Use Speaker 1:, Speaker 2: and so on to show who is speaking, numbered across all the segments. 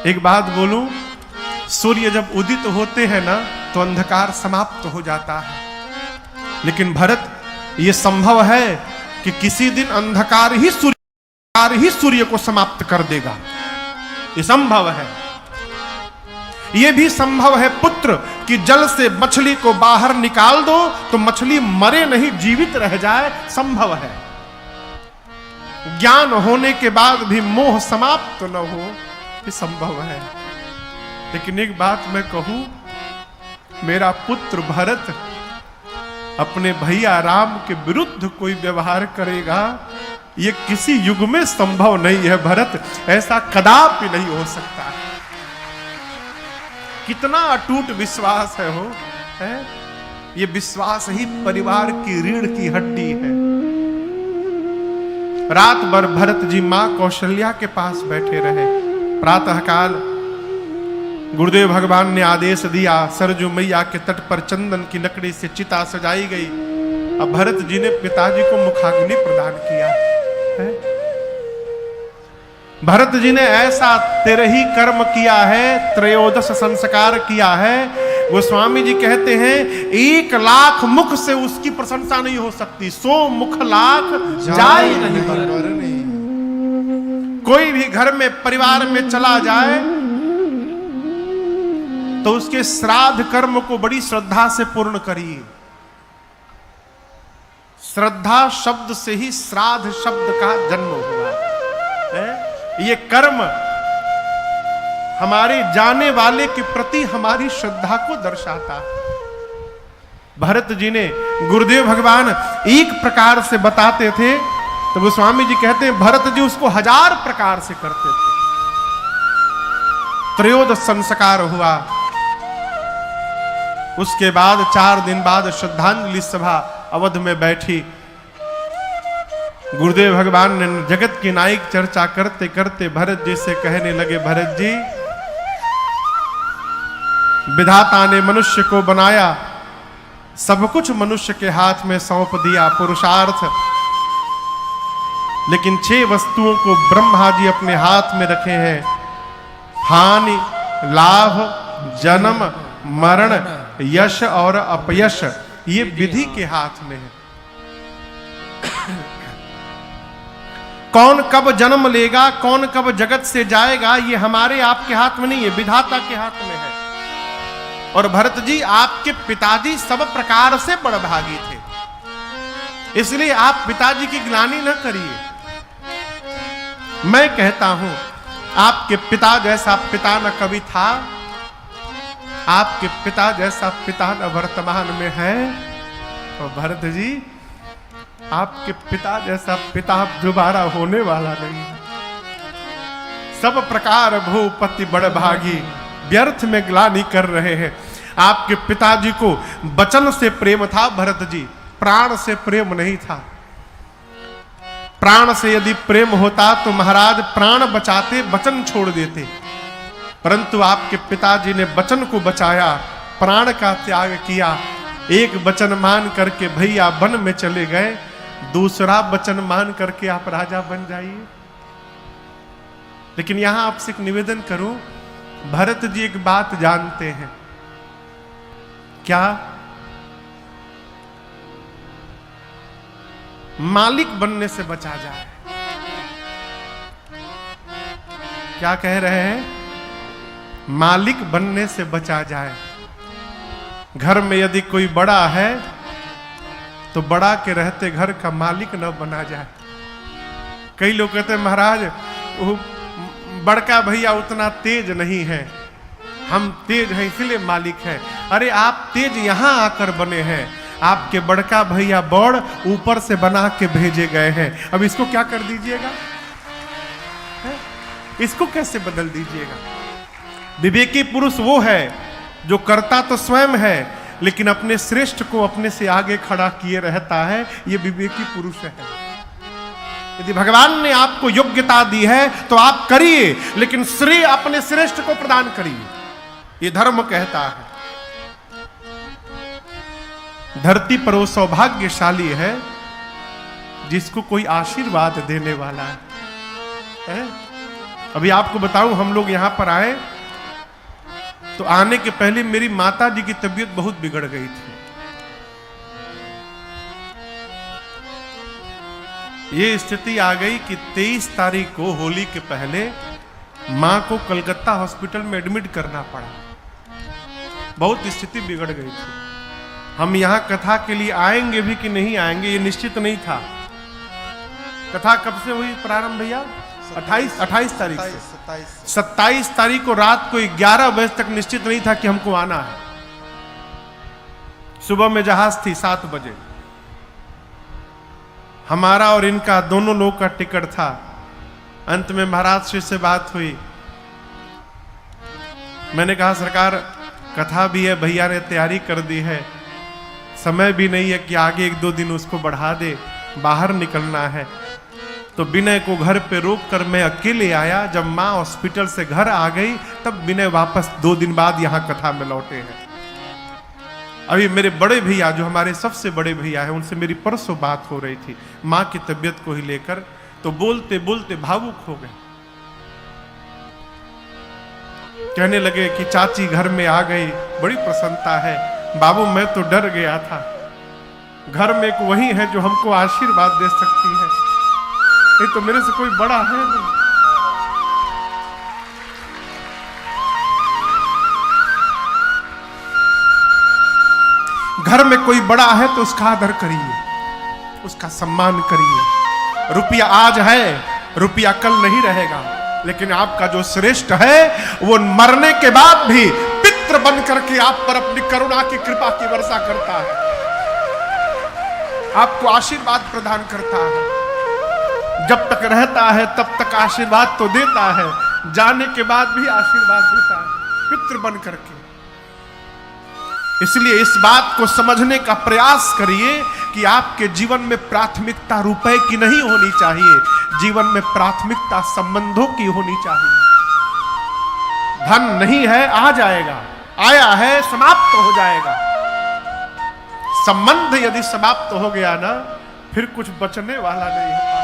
Speaker 1: एक बात बोलूं, सूर्य जब उदित होते हैं ना तो अंधकार समाप्त हो जाता है, लेकिन भरत ये संभव है कि किसी दिन अंधकार ही सूर्य को समाप्त कर देगा। ये संभव है। ये भी संभव है पुत्र कि जल से मछली को बाहर निकाल दो तो मछली मरे नहीं, जीवित रह जाए, संभव है। ज्ञान होने के बाद भी मोह समाप्त न हो, ये संभव है। लेकिन एक बात मैं कहूं, मेरा पुत्र भरत अपने भैया राम के विरुद्ध कोई व्यवहार करेगा, ये किसी युग में संभव नहीं है। भरत, ऐसा कदापि नहीं हो सकता। कितना अटूट विश्वास है हो, है? ये विश्वास ही परिवार की रीढ़ की हड्डी है। रात भर भरत जी मां कौशल्या के पास बैठे रहे। प्रातःकाल गुरुदेव भगवान ने आदेश दिया, सरजू मैया के तट पर चंदन की लकड़ी से चिता सजाई गई। अब भरत जी ने पिताजी को मुखाग्नि प्रदान किया है। भरत जी ने ऐसा 13 कर्म किया है, 13 संस्कार किया है। गोस्वामी जी कहते हैं 1 लाख मुख से उसकी प्रशंसा नहीं हो सकती, 100 मुख लाख जाए नहीं। कोई भी घर में परिवार में चला जाए तो उसके श्राद्ध कर्म को बड़ी श्रद्धा से पूर्ण करिए। श्रद्धा शब्द से ही श्राद्ध शब्द का जन्म हुआ है। ये कर्म हमारे जाने वाले के प्रति हमारी श्रद्धा को दर्शाता है। भरत जी ने गुरुदेव भगवान एक प्रकार से बताते थे तो गोस्वामी जी कहते हैं भरत जी उसको 1000 प्रकार से करते थे। 13 संस्कार हुआ। उसके बाद 4 दिन बाद श्रद्धांजलि सभा अवध में बैठी। गुरुदेव भगवान ने जगत की नायक चर्चा करते करते भरत जी से कहने लगे, भरत जी, विधाता ने मनुष्य को बनाया, सब कुछ मनुष्य के हाथ में सौंप दिया, पुरुषार्थ, लेकिन 6 वस्तुओं को ब्रह्मा जी अपने हाथ में रखे हैं। हानि, लाभ, जन्म, मरण, यश और अपयश, ये विधि के हाथ में है। कौन कब जन्म लेगा, कौन कब जगत से जाएगा, ये हमारे आपके हाथ में नहीं है, विधाता के हाथ में है। और भरत जी, आपके पिताजी सब प्रकार से बड़भागी थे, इसलिए आप पिताजी की ग्लानि न करिए। मैं कहता हूं आपके पिता जैसा पिता न कभी था, आपके पिता जैसा पिता न वर्तमान में है। और भरत जी, आपके पिता जैसा पिता दोबारा होने वाला नहीं है। सब प्रकार भूपति बड़भागी, व्यर्थ में ग्लानि कर रहे हैं। आपके पिताजी को वचन से प्रेम था भरत जी, प्राण से प्रेम नहीं था। प्राण से यदि प्रेम होता तो महाराज प्राण बचाते, वचन छोड़ देते, परंतु आपके पिताजी ने वचन को बचाया, प्राण का त्याग किया। एक वचन मान करके भैया वन में चले गए, दूसरा वचन मान करके आप राजा बन जाइए। लेकिन यहां आपसे एक निवेदन करूं, भरत जी एक बात जानते हैं, क्या? मालिक बनने से बचा जाए। क्या कह रहे हैं? मालिक बनने से बचा जाए। घर में यदि कोई बड़ा है तो बड़ा के रहते घर का मालिक न बना जाए। कई लोग कहते हैं महाराज वो बड़का भैया उतना तेज नहीं है, हम तेज हैं इसलिए मालिक है। अरे आप तेज यहां आकर बने हैं, आपके बड़का भैया बड़ ऊपर से बना के भेजे गए हैं। अब इसको क्या कर दीजिएगा? इसको कैसे बदल दीजिएगा? विवेकी पुरुष वो है जो करता तो स्वयं है लेकिन अपने श्रेष्ठ को अपने से आगे खड़ा किए रहता है, ये विवेकी पुरुष है। यदि भगवान ने आपको योग्यता दी है तो आप करिए, लेकिन श्रेय अपने श्रेष्ठ को प्रदान करिए, ये धर्म कहता है। धरती पर वो सौभाग्यशाली है जिसको कोई आशीर्वाद देने वाला है। अभी आपको बताऊं, हम लोग यहां पर आए तो आने के पहले मेरी माता जी की तबीयत बहुत बिगड़ गई थी। ये स्थिति आ गई कि 23 तारीख को होली के पहले मां को कलकत्ता हॉस्पिटल में एडमिट करना पड़ा। बहुत स्थिति बिगड़ गई थी। हम यहां कथा के लिए आएंगे भी कि नहीं आएंगे ये निश्चित नहीं था। कथा कब से हुई प्रारंभ भैया? 28 तारीख से। 27 तारीख को रात को 11 बजे तक निश्चित नहीं था कि हमको आना है। सुबह में जहाज थी 7 बजे। हमारा और इनका दोनों लोग का टिकट था। अंत में महाराज श्री से बात हुई। मैंने कहा सरकार कथा भी है, भैया ने तैयारी कर दी है, समय भी नहीं है कि आगे 1-2 दिन उसको बढ़ा दे, बाहर निकलना है। तो विनय को घर पे रोक कर मैं अकेले आया। जब माँ हॉस्पिटल से घर आ गई तब विनय वापस 2 दिन बाद यहाँ कथा में लौटे हैं। अभी मेरे बड़े भैया जो हमारे सबसे बड़े भैया हैं उनसे मेरी परसों बात हो रही थी माँ की तबीयत को ही लेकर, तो बोलते बोलते भावुक हो गए। कहने लगे कि चाची घर में आ गई, बड़ी प्रसन्नता है। बाबू मैं तो डर गया था, घर में एक वही है जो हमको आशीर्वाद दे सकती है, नहीं तो मेरे से कोई बड़ा है नहीं। घर में कोई बड़ा है तो उसका आदर करिए, उसका सम्मान करिए। रुपया आज है, रुपया कल नहीं रहेगा, लेकिन आपका जो श्रेष्ठ है वो मरने के बाद भी पितृ बन करके आप पर अपनी करुणा की कृपा की वर्षा करता है, आपको आशीर्वाद प्रदान करता है। जब तक रहता है तब तक आशीर्वाद तो देता है, जाने के बाद भी आशीर्वाद देता है पितृ बन करके। इसलिए इस बात को समझने का प्रयास करिए कि आपके जीवन में प्राथमिकता रुपए की नहीं होनी चाहिए, जीवन में प्राथमिकता संबंधों की होनी चाहिए। धन नहीं है, आ जाएगा, आया है समाप्त हो जाएगा। संबंध यदि समाप्त हो गया ना फिर कुछ बचने वाला नहीं है।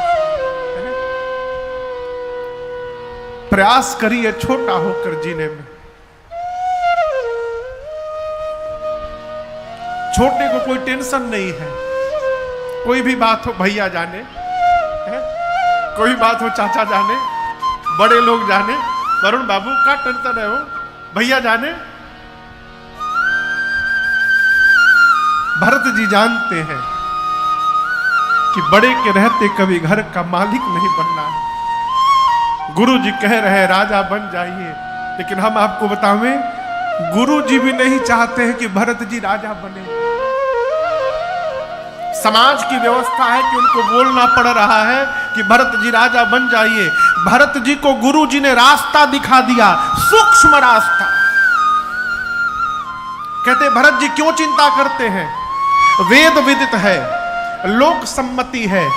Speaker 1: प्रयास करिए छोटा होकर जीने में। छोटे को कोई टेंशन नहीं है, कोई भी बात हो भैया जाने है? कोई बात हो चाचा जाने, बड़े लोग जाने, वरुण बाबू का टेंशन है हो, भैया जाने। भरत जी जानते हैं कि बड़े के रहते कभी घर का मालिक नहीं बनना है। गुरु जी कह रहे राजा बन जाइए, लेकिन हम आपको बतावें गुरु जी भी नहीं चाहते हैं कि भरत जी राजा बने। समाज की व्यवस्था है कि उनको बोलना पड़ रहा है कि भरत जी राजा बन जाइए। भरत जी को गुरु जी ने रास्ता दिखा दिया, सूक्ष्म रास्ता। कहते भरत जी क्यों चिंता करते हैं, वेद विदित है, लोक सम्मति है,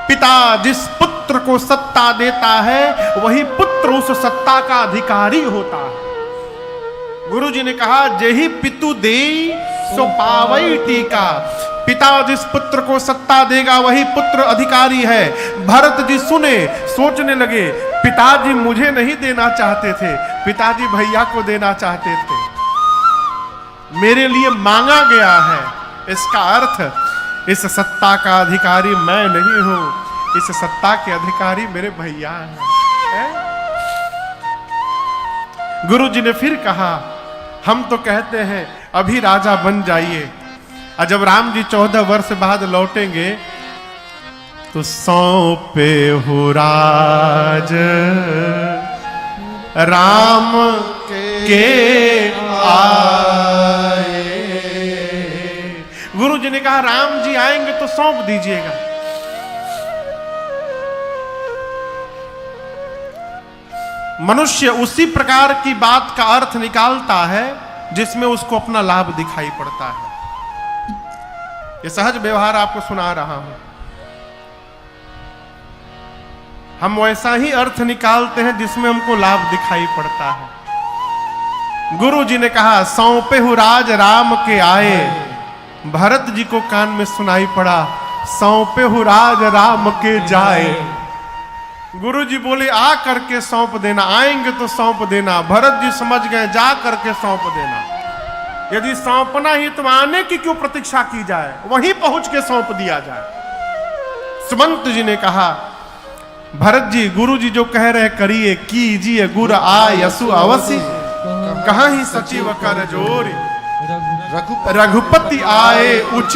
Speaker 1: पिता जिस पुत्र को सत्ता देता है वही पुत्र उस सत्ता का अधिकारी होता है। गुरु जी ने कहा जेहि पितु देई सो पावई टीका। पिता जिस पुत्र को सत्ता देगा वही पुत्र अधिकारी है। भरत जी सुने, सोचने लगे पिताजी मुझे नहीं देना चाहते थे, पिताजी भैया को देना चाहते थे, मेरे लिए मांगा गया है। इसका अर्थ इस सत्ता का अधिकारी मैं नहीं हूं, इस सत्ता के अधिकारी मेरे भैया हैं। गुरु जी ने फिर कहा हम तो कहते हैं अभी राजा बन जाइए, और जब राम जी 14 वर्ष बाद लौटेंगे तो सौंपे हो राज राम के आए। गुरु जी ने कहा राम जी आएंगे तो सौंप दीजिएगा। मनुष्य उसी प्रकार की बात का अर्थ निकालता है जिसमें उसको अपना लाभ दिखाई पड़ता है। ये सहज व्यवहार आपको सुना रहा हूं। हम वैसा ही अर्थ निकालते हैं जिसमें हमको लाभ दिखाई पड़ता है। गुरु जी ने कहा सौंपे हु राज राम के आए। भरत जी को कान में सुनाई पड़ा सौंपे हु राज राम के जाए। गुरुजी बोले आ करके सौंप देना, आएंगे तो सौंप देना। भरत जी समझ गए, जा करके सौंप देना। यदि सौंपना ही तो आने की क्यों प्रतीक्षा की जाए, वहीं पहुंच के सौंप दिया जाए। सुमंत जी ने कहा, भरत जी गुरुजी जो कह रहे करिए, कीजिए गुर आय यसु अवसि, कहाँ ही सचिव कर जोरी, रघुपति आए उचित